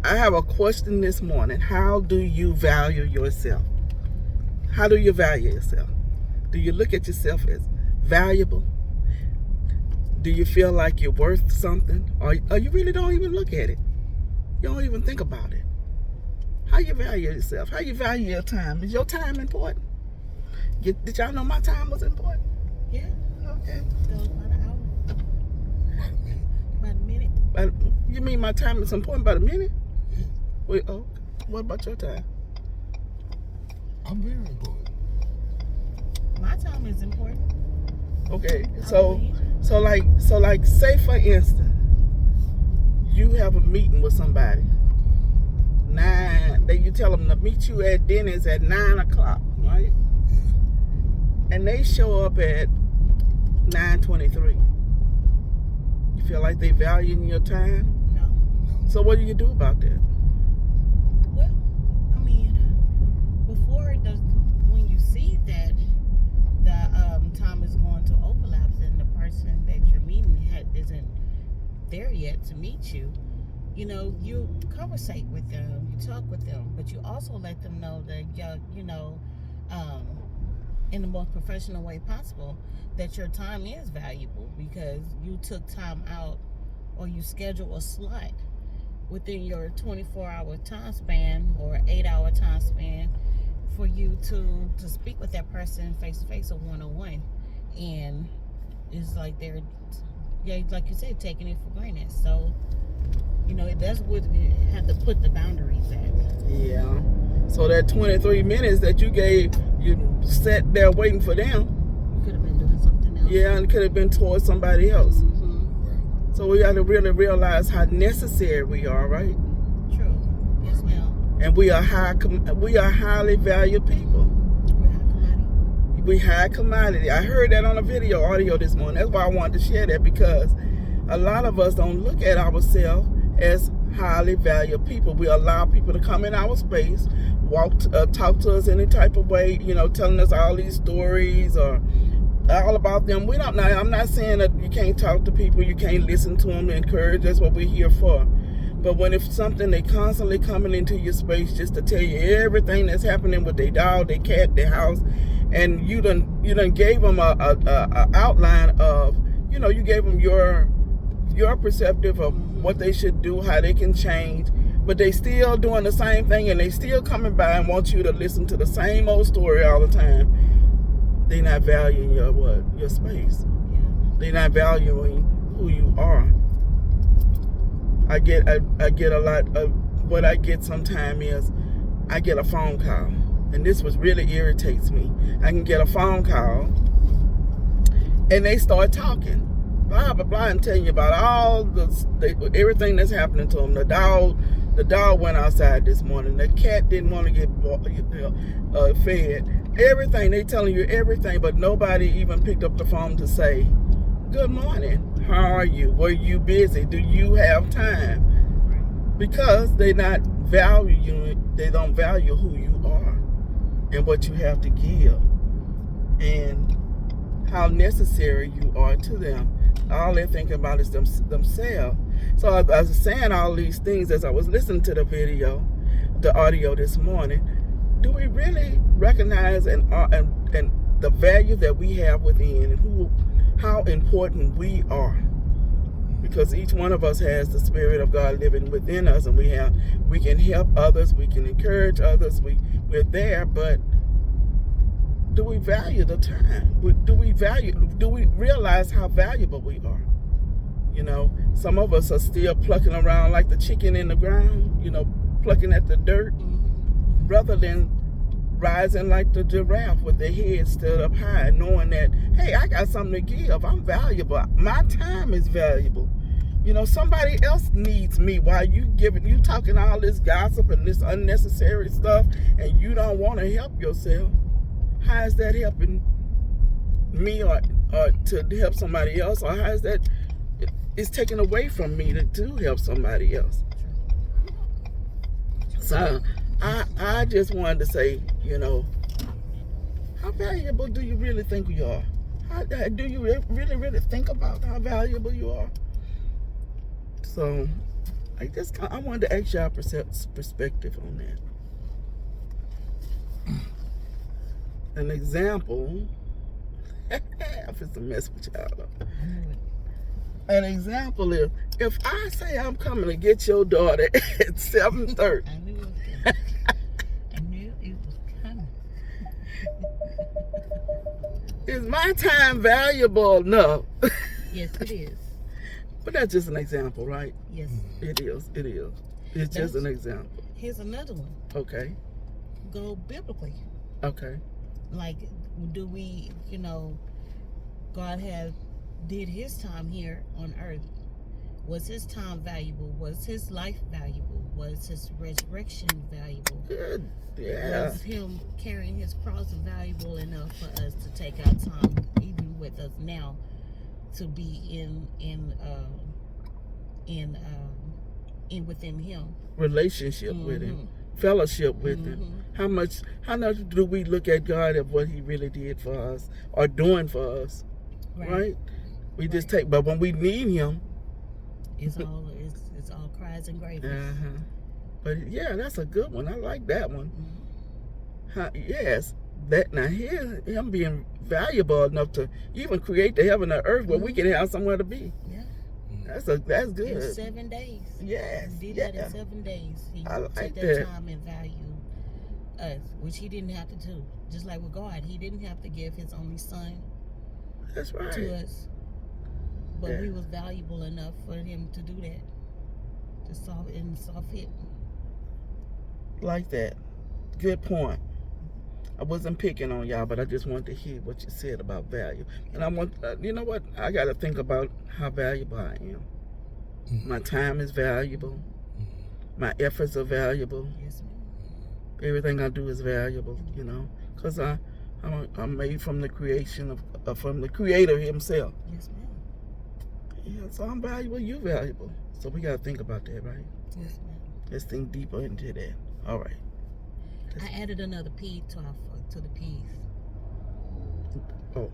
I have a question this morning. How do you value yourself? How do you value yourself? Do you look at yourself as valuable? Do you feel like you're worth something? Or you really don't even look at it? You don't even think about it. How you value yourself? How you value your time? Is your time important? Did y'all know my time was important? Yeah. Okay. That was about an hour. About a minute. You mean my time is important by a minute? Wait, oh, what about your time? I'm very important. My time is important. Okay, so say for instance, you have a meeting with somebody. You tell them to meet you at Denny's at 9 o'clock, right? And they show up at 9:23. You feel like they valuing your time? No. So what do you do about that? Well, I mean, when you see that the time is going to overlap and the person that you're meeting isn't there yet to meet you, you conversate with them, you talk with them, but you also let them know that in the most professional way possible, that your time is valuable because you took time out or you schedule a slot within your 24-hour time span or 8-hour time span for you to speak with that person face to face or one-on-one. And it's like like you said, taking it for granted. So that's what you have to put the boundaries at. Yeah. So that 23 minutes that you sat there waiting for them. You could have been doing something else. Yeah, and it could have been towards somebody else. Mm-hmm. So we got to really realize how necessary we are, right? True. Yes, ma'am. And we are highly valued people. We're high commodity. We high commodity. I heard that on a audio this morning. That's why I wanted to share that, because a lot of us don't look at ourselves as highly valued people. We allow people to come in our space, talk to us any type of way, telling us all these stories or all about them. I'm not saying that you can't talk to people, you can't listen to them, encourage. That's what we're here for. But when it's something they constantly coming into your space just to tell you everything that's happening with their dog, their cat, their house, and you done gave them a outline of, you gave them your perspective of what they should do, how they can change, but they still doing the same thing and they still coming by and want you to listen to the same old story all the time. They not valuing your space. Yeah. They not valuing who you are. I get a lot of what I get sometimes is I get a phone call, and this was really irritates me. I can get a phone call and they start talking blah blah blah and telling you about all everything that's happening to them. The dog went outside this morning. The cat didn't want to get fed. Everything, they telling you everything, but nobody even picked up the phone to say, good morning, how are you? Were you busy? Do you have time? Because they don't value who you are and what you have to give and how necessary you are to them. All they're thinking about is themselves. So I was saying all these things as I was listening to the audio this morning. Do we really recognize and the value that we have within and how important we are? Because each one of us has the Spirit of God living within us, and we can help others, we can encourage others, we're there, but do we value the time? Do we realize how valuable we are? Some of us are still plucking around like the chicken in the ground, plucking at the dirt, rather than rising like the giraffe with their head stood up high, knowing that, hey, I got something to give. I'm valuable. My time is valuable. Somebody else needs me while you talking all this gossip and this unnecessary stuff, and you don't want to help yourself. How is that helping me or to help somebody else? Or how is that it's taken away from me to help somebody else? So I just wanted to say, how valuable do you really think you are? Do you really think about how valuable you are? So I wanted to ask y'all perspective on that. An example. I'm just to mess with y'all though. An example is if I say I'm coming to get your daughter at 7:30. I knew it was coming. I knew it was coming. Is my time valuable enough? Yes, it is. But that's just an example, right? Yes. It is. It is. It's just an example. Here's another one. Okay. Go biblically. Okay. Like, do we, God did his time here on earth. Was his time valuable? Was his life valuable? Was his resurrection valuable? Good. Yeah. Was him carrying his cross valuable enough for us to take our time, even with us now, to be within him? Relationship with him. Fellowship with him. How much do we look at God at what he really did for us or doing for us? Right? We just take, but when we need him, it's all cries and gravy. But yeah, that's a good one. I like that one. Yes, that now here him being valuable enough to even create the heaven and earth where we can have somewhere to be. Yeah, that's good. In 7 days. Yes, He did that in 7 days. He I like took that. time and value us, which he didn't have to do. Just like with God, he didn't have to give his only son That's right. to us, but we was valuable enough for him to do that. To saw fit. Like that. Good point. I wasn't picking on y'all, but I just wanted to hear what you said about value. And I want, you know what? I got to think about how valuable I am. My time is valuable. My efforts are valuable. Yes, ma'am. Everything I do is valuable, because I'm made from the creation from the Creator Himself. Yes, ma'am. Yeah, so I'm valuable. You valuable. So we got to think about that, right? Yes, ma'am. Let's think deeper into that. All right. I added another P to the P's. Oh.